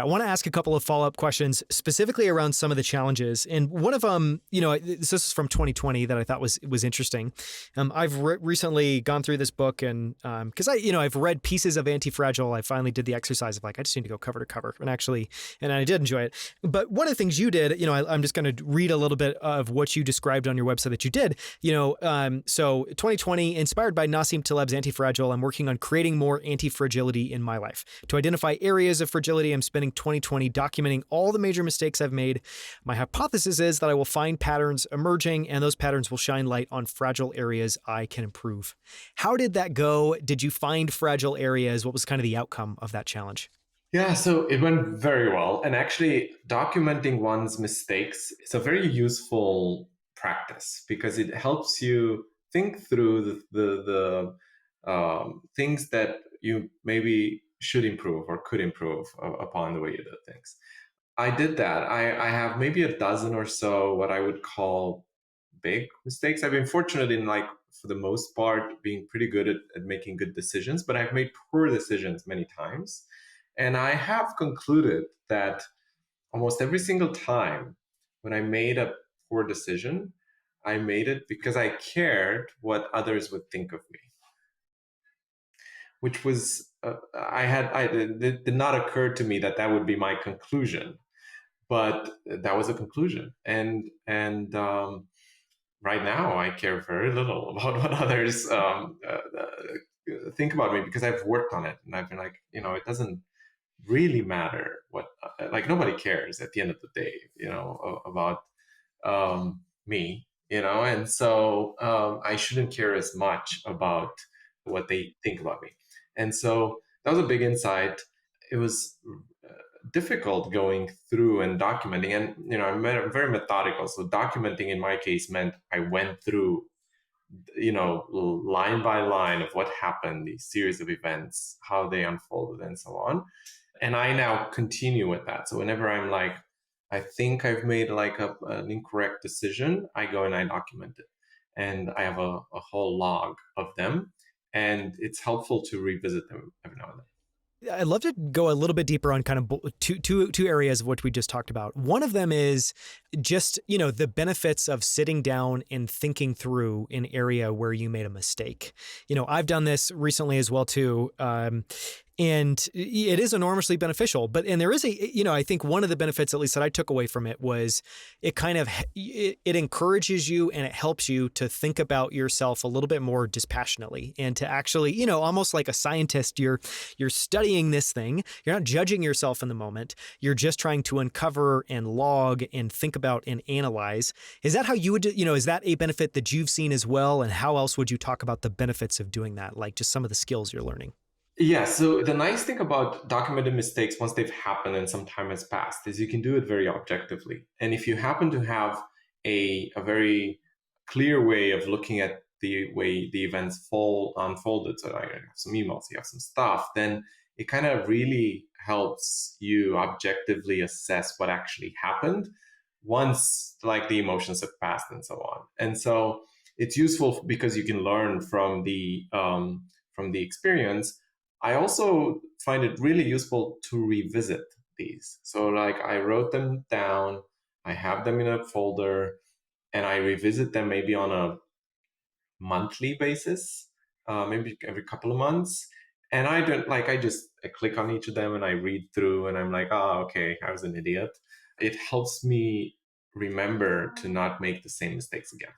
I want to ask a couple of follow-up questions specifically around some of the challenges. And one of them, this is from 2020 that I thought was interesting. I've recently gone through this book and because I've read pieces of Antifragile. I finally did the exercise of like, I just need to go cover to cover and I did enjoy it. But one of the things you did, I'm just going to read a little bit of what you described on your website that you did, so 2020, inspired by Nassim Taleb's Antifragile, I'm working on creating more anti-fragility in my life. To identify areas of fragility, I'm spending 2020 documenting all the major mistakes I've made. My hypothesis is that I will find patterns emerging, and those patterns will shine light on fragile areas I can improve. How did that go? Did you find fragile areas? What was kind of the outcome of that challenge? Yeah, so it went very well. And actually, documenting one's mistakes is a very useful practice because it helps you think through the things that you maybe should improve or could improve upon the way you did things. I did that. I have maybe a dozen or so what I would call big mistakes. I've been fortunate in, like, for the most part, being pretty good at making good decisions, but I've made poor decisions many times. And I have concluded that almost every single time when I made a poor decision, I made it because I cared what others would think of me, which was, it did not occur to me that that would be my conclusion, but that was a conclusion. And right now I care very little about what others think about me because I've worked on it and I've been like, it doesn't really matter what, like, nobody cares at the end of the day, about me, and so I shouldn't care as much about what they think about me. And so that was a big insight. It was difficult going through and documenting, and I'm very methodical. So documenting in my case meant I went through, line by line of what happened, these series of events, how they unfolded, and so on. And I now continue with that. So whenever I'm like, I think I've made like an incorrect decision, I go and I document it. And I have a whole log of them. And it's helpful to revisit them every now and then. I'd love to go a little bit deeper on kind of two areas of what we just talked about. One of them is just, the benefits of sitting down and thinking through an area where you made a mistake. I've done this recently as well too. And it is enormously beneficial. And there is I think one of the benefits, at least that I took away from it, was it kind of, it encourages you and it helps you to think about yourself a little bit more dispassionately and to actually, almost like a scientist, you're studying this thing. You're not judging yourself in the moment. You're just trying to uncover and log and think about and analyze. Is that how you would, is that a benefit that you've seen as well? And how else would you talk about the benefits of doing that? Like just some of the skills you're learning? Yeah, so the nice thing about documented mistakes once they've happened and some time has passed is you can do it very objectively. And if you happen to have a very clear way of looking at the way the events unfolded, so like you have some emails, you have some stuff, then it kind of really helps you objectively assess what actually happened once, like, the emotions have passed and so on. And so it's useful because you can learn from the experience. I also find it really useful to revisit these. So, like, I wrote them down, I have them in a folder, and I revisit them maybe on a monthly basis, maybe every couple of months. And I don't like, I click on each of them and I read through and I'm like, oh, okay, I was an idiot. It helps me remember to not make the same mistakes again.